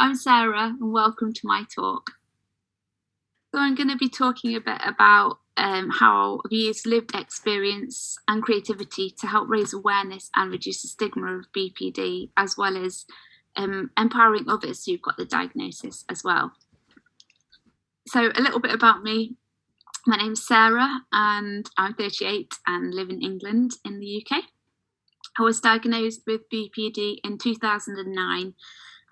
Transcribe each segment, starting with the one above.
I'm Sarah and welcome to my talk. So I'm going to be talking a bit about how I've used lived experience and creativity to help raise awareness and reduce the stigma of BPD, as well as empowering others who've got the diagnosis as well. So a little bit about me. My name's Sarah and I'm 38 and live in England in the UK. I was diagnosed with BPD in 2009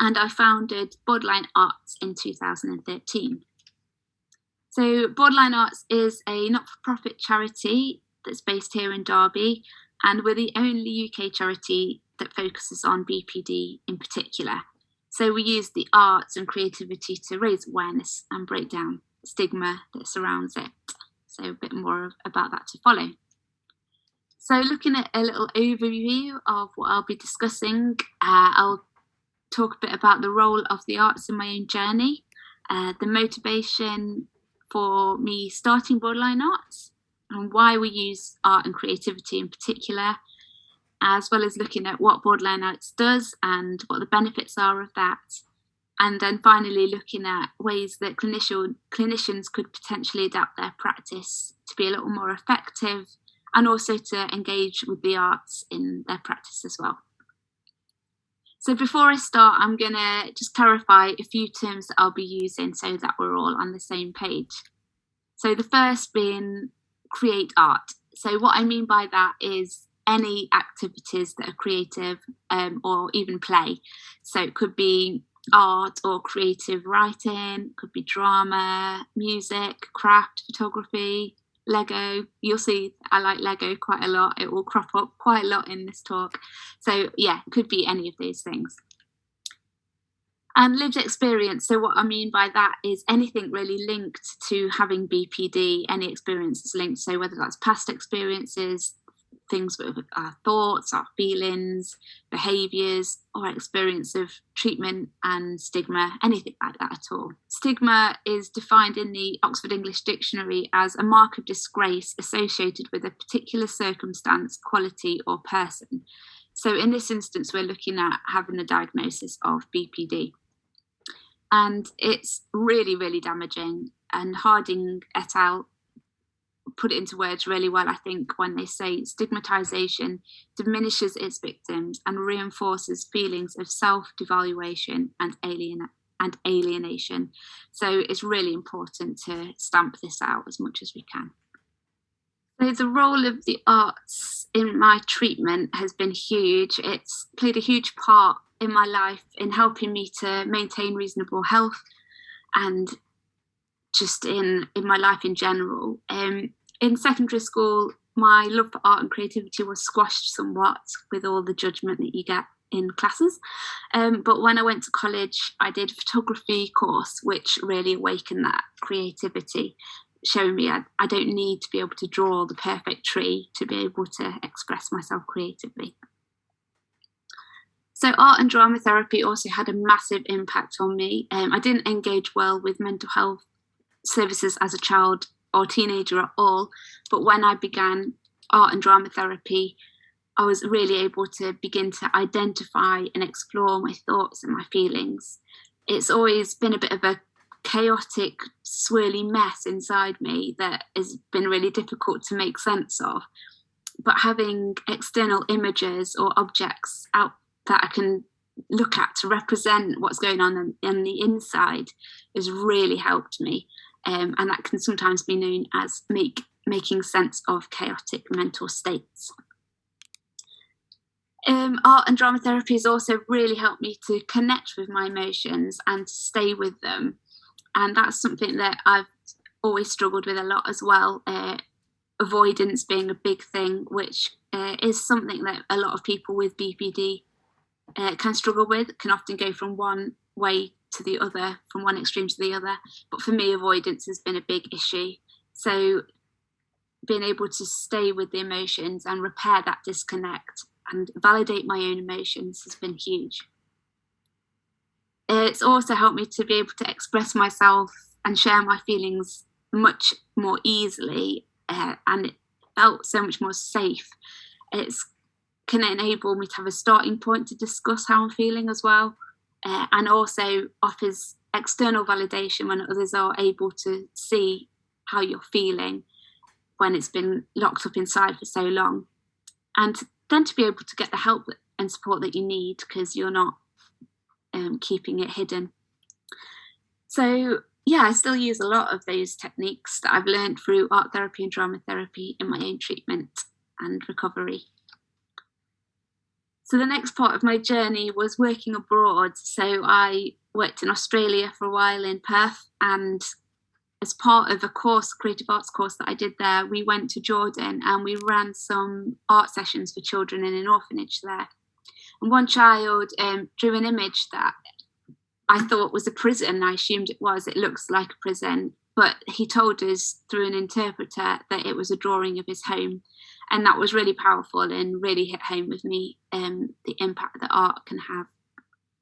and I founded Borderline Arts in 2013. So Borderline Arts is a not-for-profit charity that's based here in Derby, and we're the only UK charity that focuses on BPD in particular. So we use the arts and creativity to raise awareness and break down the stigma that surrounds it. So a bit more about that to follow. So looking at a little overview of what I'll be discussing, I'll talk a bit about the role of the arts in my own journey, the motivation for me starting Borderline Arts, and why we use art and creativity in particular, as well as looking at what Borderline Arts does and what the benefits are of that. And then finally looking at ways that clinicians could potentially adapt their practice to be a little more effective and also to engage with the arts in their practice as well. So before I start, I'm going to just clarify a few terms that I'll be using so that we're all on the same page. So the first being create art. So what I mean by that is any activities that are creative or even play. So it could be art or creative writing, could be drama, music, craft, photography, Lego. You'll see I like Lego quite a lot. It will crop up quite a lot in this talk. So yeah, it could be any of these things. And lived experience. So what I mean by that is anything really linked to having BPD, any experiences linked. So whether that's past experiences, things with our thoughts, our feelings, behaviours, or experience of treatment and stigma, anything like that at all. Stigma is defined in the Oxford English Dictionary as a mark of disgrace associated with a particular circumstance, quality, or person. So in this instance, we're looking at having a diagnosis of BPD. And it's really, really damaging. And Harding et al. Put it into words really well, I think, when they say stigmatization diminishes its victims and reinforces feelings of self-devaluation and alienation. So it's really important to stamp this out as much as we can. So the role of the arts in my treatment has been huge. It's played a huge part in my life in helping me to maintain reasonable health and just in my life in general. In secondary school, my love for art and creativity was squashed somewhat with all the judgment that you get in classes. But when I went to college, I did a photography course, which really awakened that creativity, showing me I don't need to be able to draw the perfect tree to be able to express myself creatively. So art and drama therapy also had a massive impact on me. I didn't engage well with mental health services as a child or teenager at all, but when I began art and drama therapy, I was really able to begin to identify and explore my thoughts and my feelings. It's always been a bit of a chaotic, swirly mess inside me that has been really difficult to make sense of. But having external images or objects out that I can look at to represent what's going on the inside has really helped me. And that can sometimes be known as making sense of chaotic mental states. Art and drama therapy has also really helped me to connect with my emotions and to stay with them. And that's something that I've always struggled with a lot as well. Avoidance being a big thing, which is something that a lot of people with BPD can struggle with, can often go from one way to the other, from one extreme to the other. But for me, avoidance has been a big issue. So being able to stay with the emotions and repair that disconnect and validate my own emotions has been huge. It's also helped me to be able to express myself and share my feelings much more easily, and it felt so much more safe. It can enable me to have a starting point to discuss how I'm feeling as well. and also offers external validation when others are able to see how you're feeling when it's been locked up inside for so long. And then to be able to get the help and support that you need because you're not keeping it hidden. So yeah, I still use a lot of those techniques that I've learned through art therapy and drama therapy in my own treatment and recovery. So the next part of my journey was working abroad. So I worked in Australia for a while in Perth, and as part of a course, creative arts course that I did there, we went to Jordan and we ran some art sessions for children in an orphanage there. And one child drew an image that I thought was a prison. I assumed it was. It looks like a prison. But he told us through an interpreter that it was a drawing of his home. And that was really powerful and really hit home with me the impact that art can have.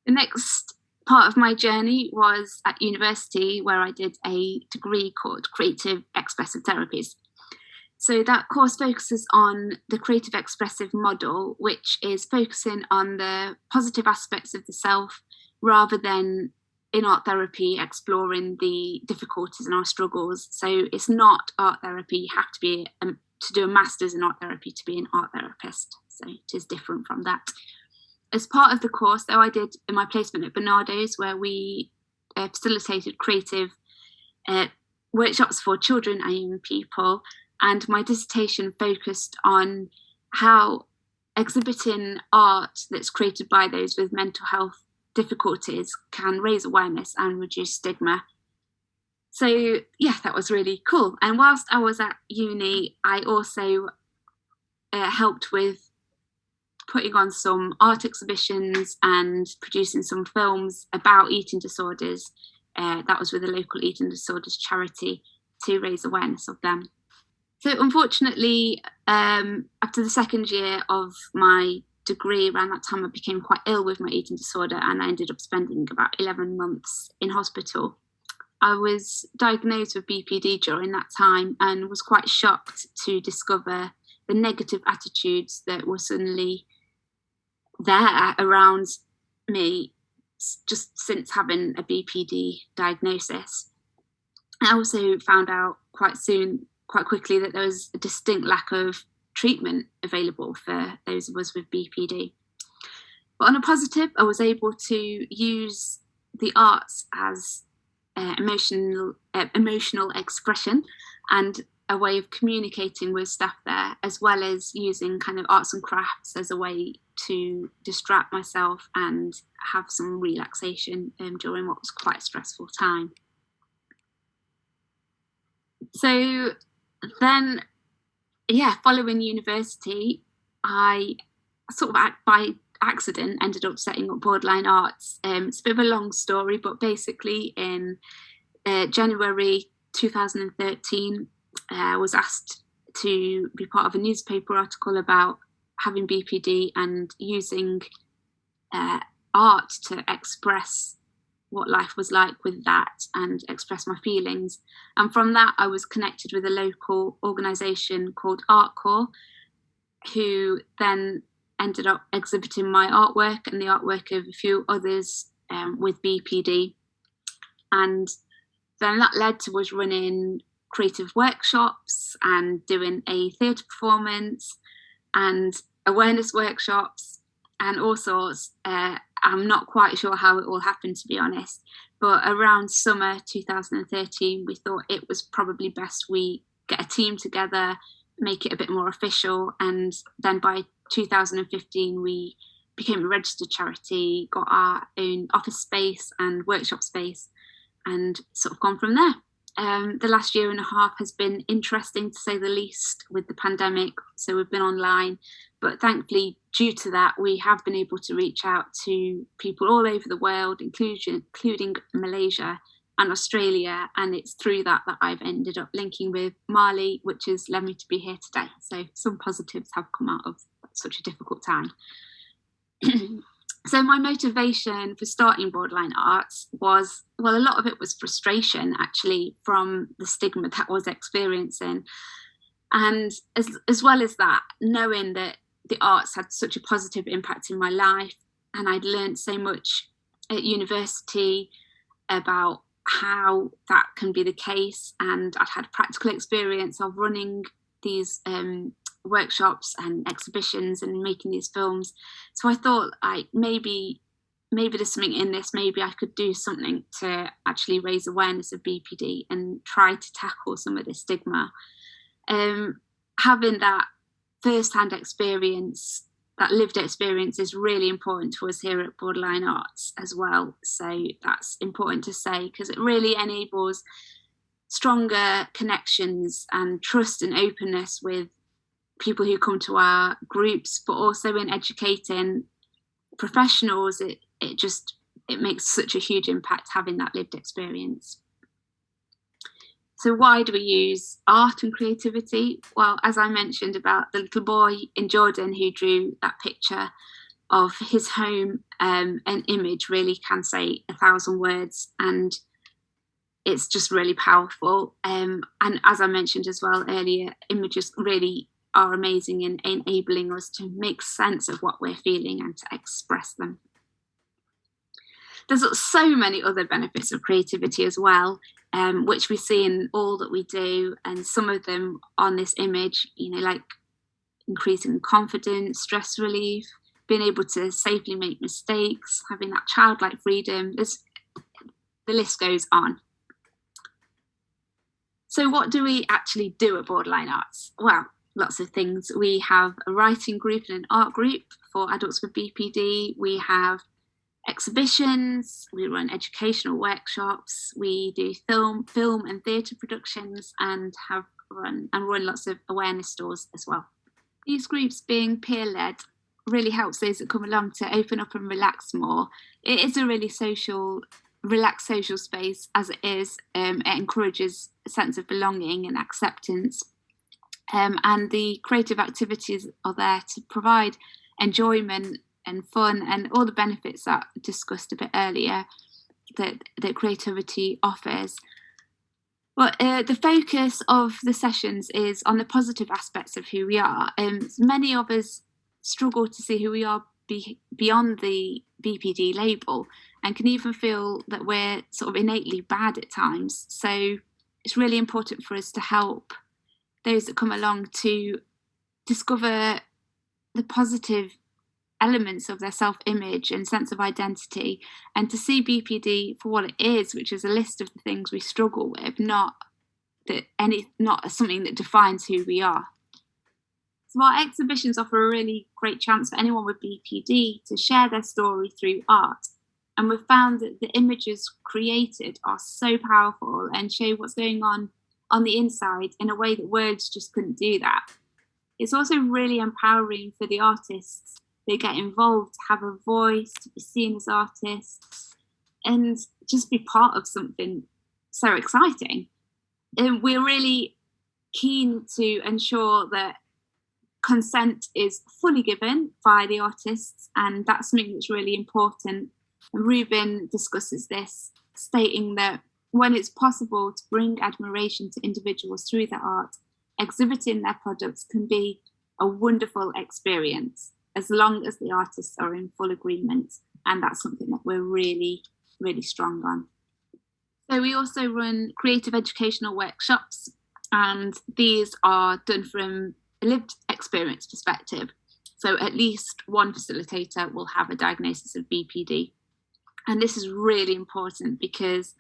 The next part of my journey was at university, where I did a degree called Creative Expressive Therapies. So that course focuses on the creative expressive model, which is focusing on the positive aspects of the self rather than in art therapy exploring the difficulties and our struggles. So it's not art therapy. You have to be to do a master's in art therapy to be an art therapist. So it is different from that. As part of the course, though, I did my placement at Bernardo's, where we facilitated creative workshops for children and young people. And my dissertation focused on how exhibiting art that's created by those with mental health difficulties can raise awareness and reduce stigma. So yeah, that was really cool. And whilst I was at uni, I also helped with putting on some art exhibitions and producing some films about eating disorders. That was with a local eating disorders charity to raise awareness of them. So unfortunately, after the second year of my degree, around that time I became quite ill with my eating disorder, and I ended up spending about 11 months in hospital. I was diagnosed with BPD during that time and was quite shocked to discover the negative attitudes that were suddenly there around me just since having a BPD diagnosis. I also found out quite quickly that there was a distinct lack of treatment available for those of us with BPD. But on a positive, I was able to use the arts as emotional expression and a way of communicating with staff there, as well as using kind of arts and crafts as a way to distract myself and have some relaxation during what was quite a stressful time. So then, following university, I sort of by accident ended up setting up Borderline Arts. It's a bit of a long story, but basically in January 2013, I was asked to be part of a newspaper article about having BPD and using art to express what life was like with that and express my feelings. And from that, I was connected with a local organisation called Artcore, who then ended up exhibiting my artwork and the artwork of a few others with BPD. And then that led to us running creative workshops and doing a theatre performance and awareness workshops and all sorts. I'm not quite sure how it all happened, to be honest, but around summer 2013, we thought it was probably best we get a team together, make it a bit more official. And then by 2015, we became a registered charity, got our own office space and workshop space, and sort of gone from there. The last year and a half has been interesting, to say the least, with the pandemic. So we've been online, but thankfully, due to that, we have been able to reach out to people all over the world, including Malaysia and Australia. And it's through that I've ended up linking with Mali, which has led me to be here today. So some positives have come out of such a difficult time. So my motivation for starting Borderline Arts was, well, a lot of it was frustration, actually, from the stigma that I was experiencing. And as well as that, knowing that the arts had such a positive impact in my life, and I'd learned so much at university about how that can be the case, and I'd had practical experience of running these workshops and exhibitions and making these films. So I thought maybe there's something in this. Maybe I could do something to actually raise awareness of BPD and try to tackle some of the stigma. Having that first-hand experience, that lived experience, is really important to us here at Borderline Arts as well. So that's important to say, because it really enables stronger connections and trust and openness with people who come to our groups, but also in educating professionals. It makes such a huge impact having that lived experience. So why do we use art and creativity? Well, as I mentioned about the little boy in Jordan who drew that picture of his home, an image really can say 1,000 words, and it's just really powerful. And as I mentioned as well earlier, images really are amazing in enabling us to make sense of what we're feeling and to express them. There's so many other benefits of creativity as well, which we see in all that we do, and some of them on this image, like increasing confidence, stress relief, being able to safely make mistakes, having that childlike freedom. The list goes on. So what do we actually do at Borderline Arts? Well, lots of things. We have a writing group and an art group for adults with BPD. We have exhibitions, we run educational workshops, we do film and theatre productions, and run lots of awareness stores as well. These groups, being peer-led, really helps those that come along to open up and relax more. It is a really relaxed social space as it is. It encourages a sense of belonging and acceptance. And the creative activities are there to provide enjoyment and fun and all the benefits that I discussed a bit earlier that creativity offers. Well, the focus of the sessions is on the positive aspects of who we are. Many of us struggle to see who we are beyond the BPD label, and can even feel that we're sort of innately bad at times. So it's really important for us to help those that come along to discover the positive elements of their self-image and sense of identity, and to see BPD for what it is, which is a list of the things we struggle with, not something that defines who we are. So our exhibitions offer a really great chance for anyone with BPD to share their story through art, and we've found that the images created are so powerful and show what's going on the inside in a way that words just couldn't do that. It's also really empowering for the artists. They get involved, to have a voice, to be seen as artists, and just be part of something so exciting. And we're really keen to ensure that consent is fully given by the artists, and that's something that's really important. And Ruben discusses this, stating that when it's possible to bring admiration to individuals through their art, exhibiting their products can be a wonderful experience, as long as the artists are in full agreement. And that's something that we're really, really strong on. So we also run creative educational workshops, and these are done from a lived experience perspective. So at least one facilitator will have a diagnosis of BPD. And this is really important because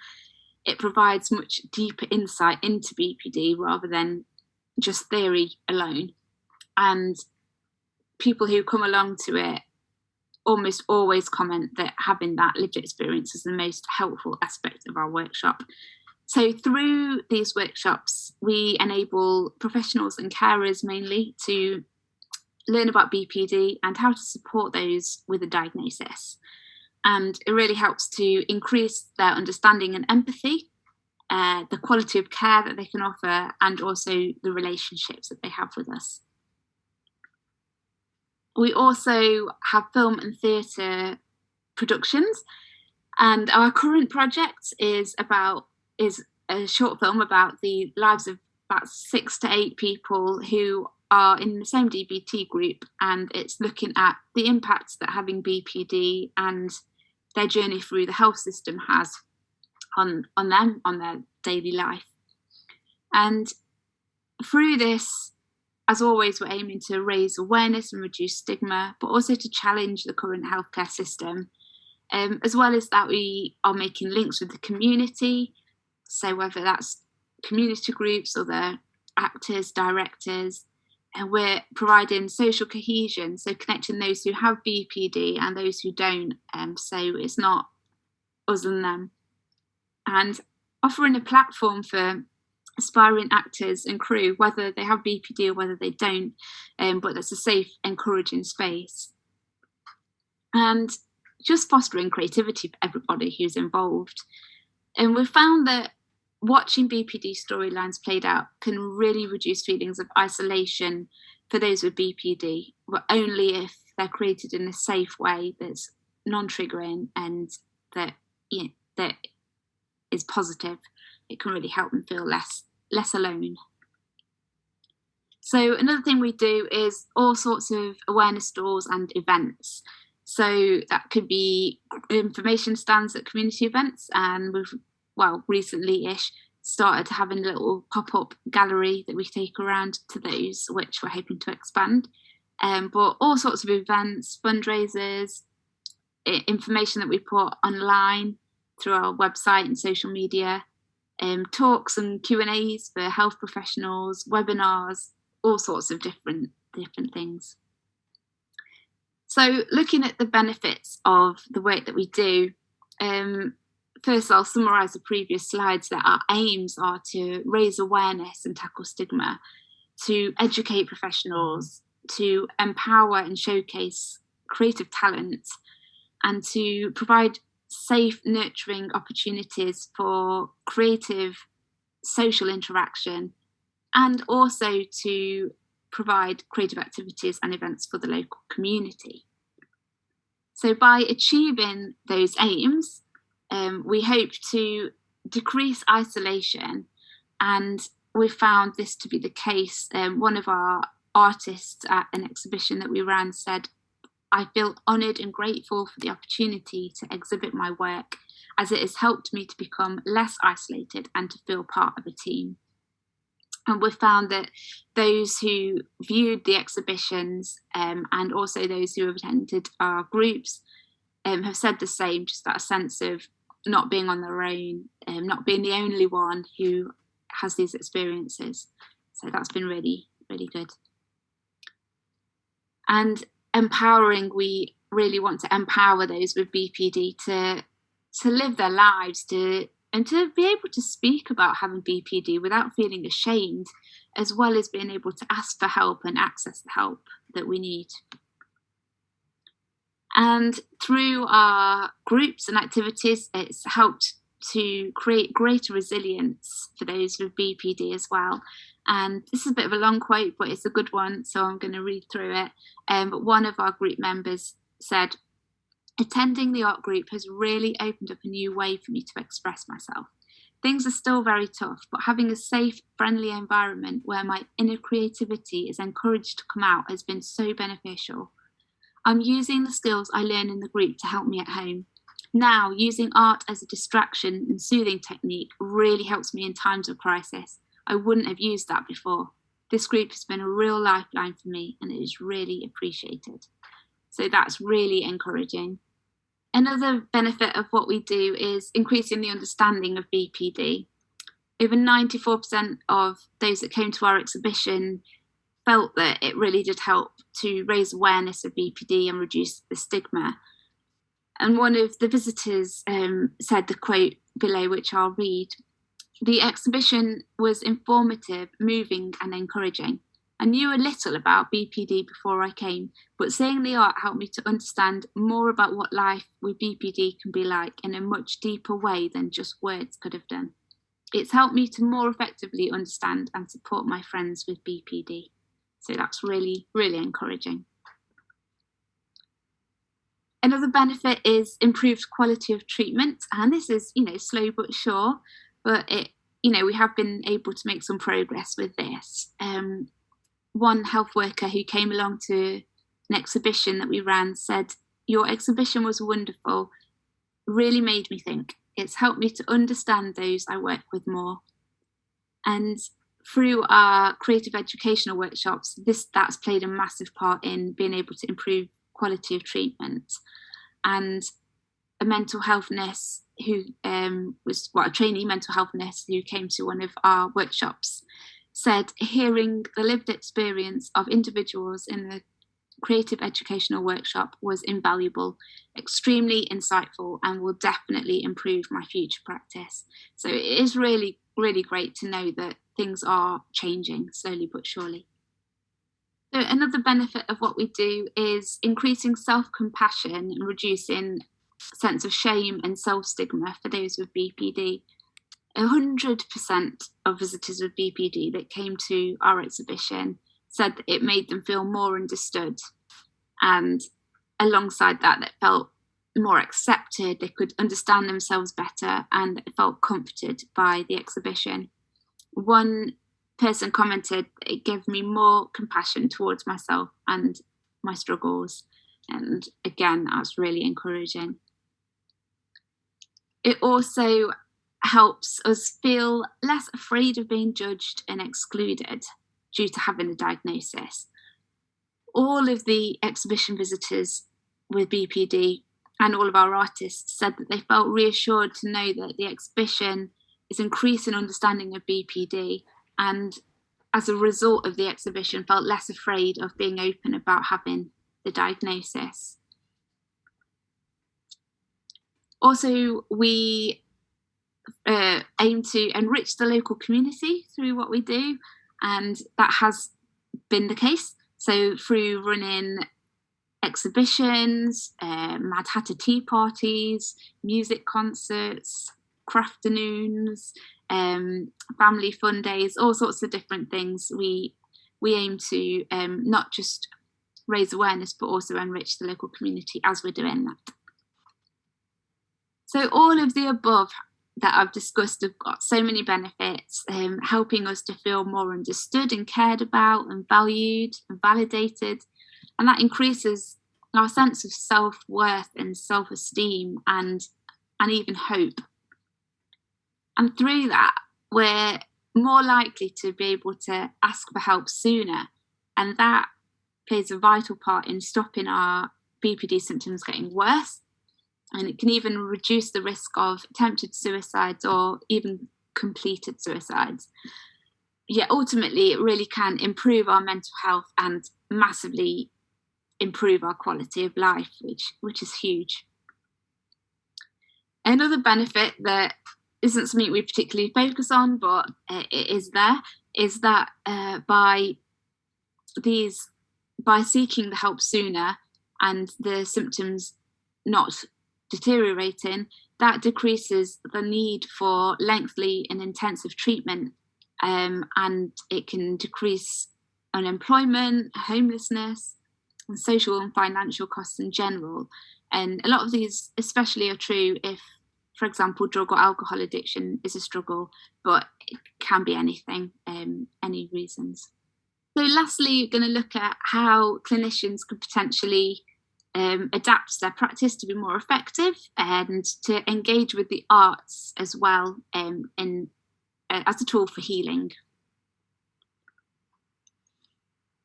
it provides much deeper insight into BPD rather than just theory alone. And people who come along to it almost always comment that having that lived experience is the most helpful aspect of our workshop. So through these workshops, we enable professionals and carers mainly to learn about BPD and how to support those with a diagnosis. And it really helps to increase their understanding and empathy, the quality of care that they can offer, and also the relationships that they have with us. We also have film and theatre productions, and our current project is a short film about the lives of about 6 to 8 people who are in the same DBT group, and it's looking at the impacts that having BPD and their journey through the health system has on them, on their daily life. And through this, as always, we're aiming to raise awareness and reduce stigma, but also to challenge the current healthcare system. As well as that, we are making links with the community, so whether that's community groups or the actors, directors, and we're providing social cohesion, so connecting those who have BPD and those who don't, so it's not us and them. And offering a platform for aspiring actors and crew, whether they have BPD or whether they don't, but that's a safe, encouraging space. And just fostering creativity for everybody who's involved. And we've found that watching BPD storylines played out can really reduce feelings of isolation for those with BPD, but only if they're created in a safe way that's non-triggering and that is positive. It can really help them feel less alone. So another thing we do is all sorts of awareness stalls and events. So that could be information stands at community events, and we've, recently-ish started having a little pop-up gallery that we take around to those, which we're hoping to expand. But all sorts of events, fundraisers, information that we put online through our website and social media, talks and Q&As for health professionals, webinars, all sorts of different things. So looking at the benefits of the work that we do, first I'll summarise the previous slides that our aims are to raise awareness and tackle stigma, to educate professionals, to empower and showcase creative talent, and to provide safe, nurturing opportunities for creative social interaction, and also to provide creative activities and events for the local community. So by achieving those aims, we hope to decrease isolation, and we found this to be the case. One of our artists at an exhibition that we ran said, "I feel honoured and grateful for the opportunity to exhibit my work, as it has helped me to become less isolated and to feel part of a team." And we found that those who viewed the exhibitions and also those who have attended our groups have said the same, just that sense of not being on their own, not being the only one who has these experiences. So that's been really, really good. And empowering, we really want to empower those with BPD to live their lives, and to be able to speak about having BPD without feeling ashamed, as well as being able to ask for help and access the help that we need. And through our groups and activities, it's helped to create greater resilience for those with BPD as well. And this is a bit of a long quote, but it's a good one, so I'm going to read through it. But one of our group members said, "Attending the art group has really opened up a new way for me to express myself. Things are still very tough, but having a safe, friendly environment where my inner creativity is encouraged to come out has been so beneficial. I'm using the skills I learn in the group to help me at home. Now, using art as a distraction and soothing technique really helps me in times of crisis. I wouldn't have used that before. This group has been a real lifeline for me, and it is really appreciated." So that's really encouraging. Another benefit of what we do is increasing the understanding of BPD. Over 94% of those that came to our exhibition felt that it really did help to raise awareness of BPD and reduce the stigma. And one of the visitors said the quote below, which I'll read: "The exhibition was informative, moving and encouraging. I knew a little about BPD before I came, but seeing the art helped me to understand more about what life with BPD can be like in a much deeper way than just words could have done. It's helped me to more effectively understand and support my friends with BPD." So that's really, really encouraging. Another benefit is improved quality of treatment, and this is, slow but sure, but we have been able to make some progress with this. One health worker who came along to an exhibition that we ran said, "Your exhibition was wonderful. really made me think. It's helped me to understand those I work with more. And through our creative educational workshops, that's played a massive part in being able to improve quality of treatment. And a mental health nurse who was a trainee mental health nurse who came to one of our workshops said hearing the lived experience of individuals in the creative educational workshop was invaluable, extremely insightful, and will definitely improve my future practice. So it is really, really great to know that things are changing slowly but surely. So another benefit of what we do is increasing self-compassion and reducing sense of shame and self-stigma for those with BPD. 100% of visitors with BPD that came to our exhibition said that it made them feel more understood, and alongside that, they felt more accepted, they could understand themselves better, and they felt comforted by the exhibition. One person commented, it gave me more compassion towards myself and my struggles, and again, that's really encouraging. It also helps us feel less afraid of being judged and excluded due to having a diagnosis. All of the exhibition visitors with BPD and all of our artists said that they felt reassured to know that the exhibition is increasing understanding of BPD, and as a result of the exhibition felt less afraid of being open about having the diagnosis. Also, we aim to enrich the local community through what we do, and that has been the case. So through running exhibitions, Mad Hatter tea parties, music concerts, crafternoons, family fun days, all sorts of different things, we aim to not just raise awareness but also enrich the local community as we're doing that. So all of the above that I've discussed have got so many benefits, helping us to feel more understood and cared about and valued and validated. And that increases our sense of self-worth and self-esteem and even hope. And through that, we're more likely to be able to ask for help sooner. And that plays a vital part in stopping our BPD symptoms getting worse. And it can even reduce the risk of attempted suicides or even completed suicides. Yet ultimately, it really can improve our mental health and massively improve our quality of life, which is huge. Another benefit that isn't something we particularly focus on, but it is there, is that by seeking the help sooner and the symptoms not deteriorating, that decreases the need for lengthy and intensive treatment, and it can decrease unemployment, homelessness, and social and financial costs in general. And a lot of these especially are true if, for example, drug or alcohol addiction is a struggle, but it can be anything, any reasons. So lastly, we're going to look at how clinicians could potentially adapt their practice to be more effective and to engage with the arts as well as a tool for healing.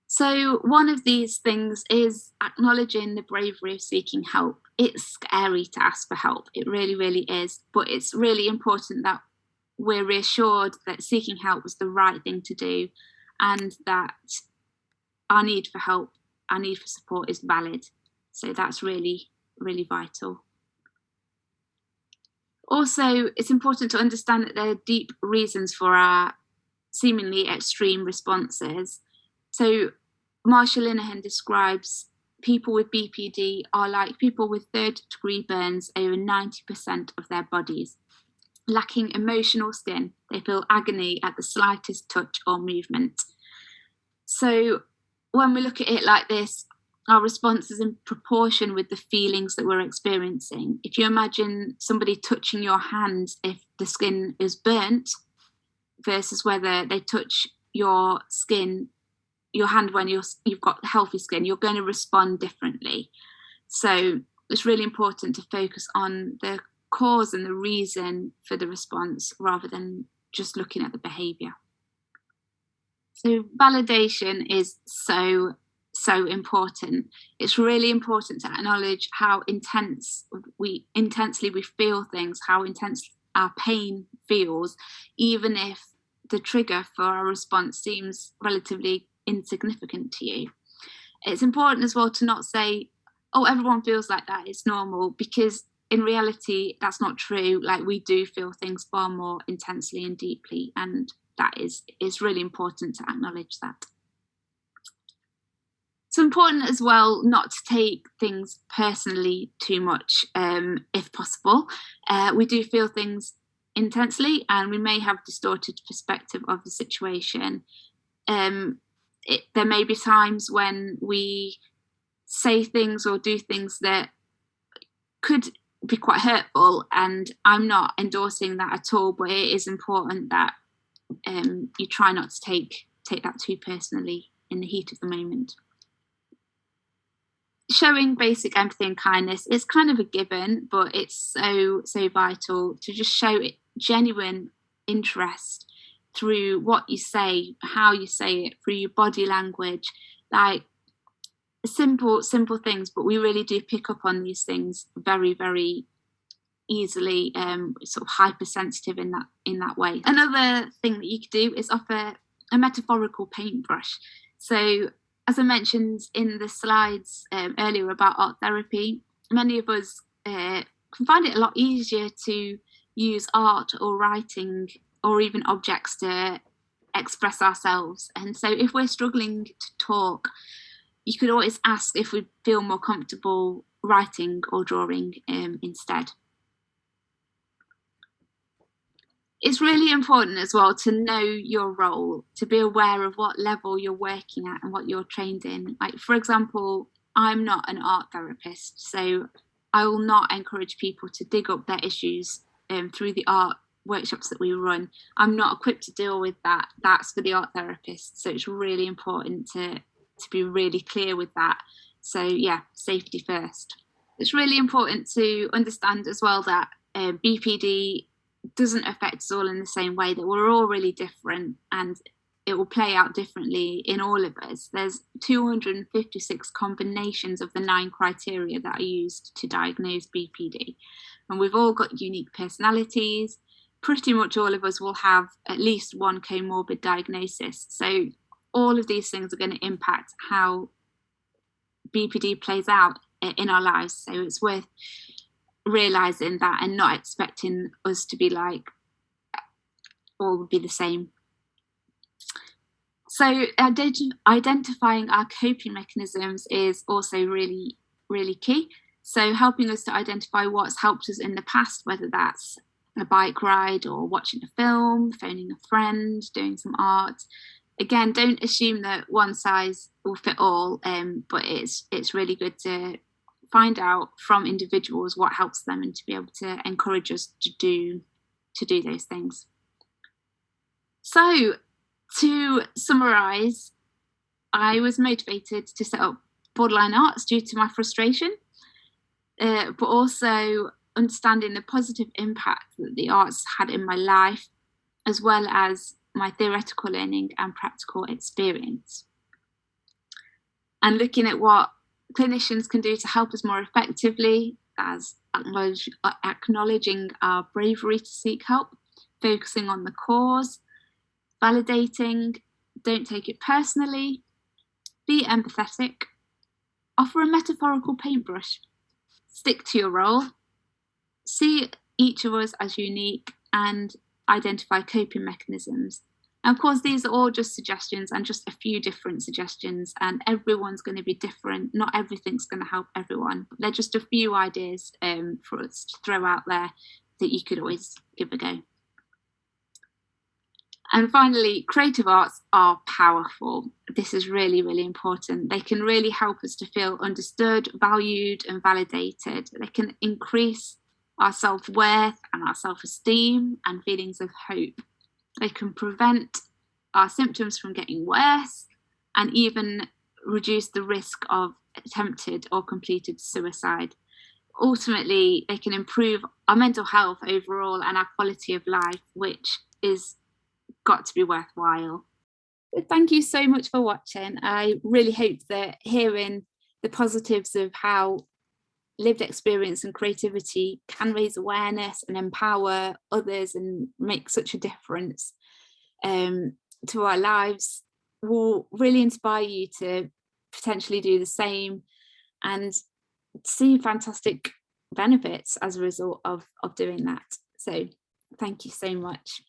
So one of these things is acknowledging the bravery of seeking help. It's scary to ask for help. It really, really is. But it's really important that we're reassured that seeking help was the right thing to do and that our need for help, our need for support is valid. So that's really, really vital. Also, it's important to understand that there are deep reasons for our seemingly extreme responses. So Marsha Linehan describes people with BPD are like people with third-degree burns over 90% of their bodies. Lacking emotional skin, they feel agony at the slightest touch or movement. So when we look at it like this, our response is in proportion with the feelings that we're experiencing. If you imagine somebody touching your hand if the skin is burnt versus whether they touch your skin, your hand when you've got healthy skin, you're going to respond differently. So it's really important to focus on the cause and the reason for the response rather than just looking at the behaviour. So validation is so important. It's really important to acknowledge how intensely we feel things, how intense our pain feels, even if the trigger for our response seems relatively insignificant to you. It's important as well to not say, oh, everyone feels like that, it's normal, because in reality, that's not true. Like, we do feel things far more intensely and deeply, and that is really important to acknowledge that. It's important as well not to take things personally too much, if possible. We do feel things intensely, and we may have distorted perspective of the situation. There may be times when we say things or do things that could be quite hurtful, and I'm not endorsing that at all, but it is important that you try not to take that too personally in the heat of the moment. Showing basic empathy and kindness is kind of a given, but it's so vital to just show it genuine interest through what you say, how you say it, through your body language, like simple things, but we really do pick up on these things very, very easily, sort of hypersensitive in that way. Another thing that you could do is offer a metaphorical paintbrush. So, as I mentioned in the slides earlier about art therapy, many of us can find it a lot easier to use art or writing or even objects to express ourselves. And so if we're struggling to talk, you could always ask if we feel more comfortable writing or drawing instead. It's really important as well to know your role, to be aware of what level you're working at and what you're trained in. Like, for example, I'm not an art therapist, so I will not encourage people to dig up their issues through the art workshops that we run. I'm not equipped to deal with that. That's for the art therapist. So it's really important to be really clear with that. So yeah, safety first. It's really important to understand as well that BPD doesn't affect us all in the same way, that we're all really different and it will play out differently in all of us. There's 256 combinations of the 9 criteria that are used to diagnose BPD, and we've all got unique personalities. Pretty much all of us will have at least one comorbid diagnosis, so all of these things are going to impact how BPD plays out in our lives. So it's worth realizing that and not expecting us to be like all would be the same. So identifying our coping mechanisms is also really, really key. So helping us to identify what's helped us in the past, whether that's a bike ride or watching a film, phoning a friend, doing some art. Again, don't assume that one size will fit all, but it's really good to find out from individuals what helps them and to be able to encourage us to do those things. So to summarise, I was motivated to set up Borderline Arts due to my frustration, but also understanding the positive impact that the arts had in my life, as well as my theoretical learning and practical experience. And looking at what clinicians can do to help us more effectively, as acknowledging our bravery to seek help, focusing on the cause, validating, don't take it personally, be empathetic, offer a metaphorical paintbrush, stick to your role, see each of us as unique, and identify coping mechanisms. And of course, these are all just suggestions and just a few different suggestions, and everyone's going to be different. Not everything's going to help everyone. They're just a few ideas for us to throw out there that you could always give a go. And finally, creative arts are powerful. This is really, really important. They can really help us to feel understood, valued, and validated. They can increase our self-worth and our self-esteem and feelings of hope. They can prevent our symptoms from getting worse and even reduce the risk of attempted or completed suicide. ultimately they can improve our mental health overall and our quality of life, which is got to be worthwhile. Thank you so much for watching. I really hope that hearing the positives of how lived experience and creativity can raise awareness and empower others and make such a difference to our lives will really inspire you to potentially do the same and see fantastic benefits as a result of doing that. So thank you so much.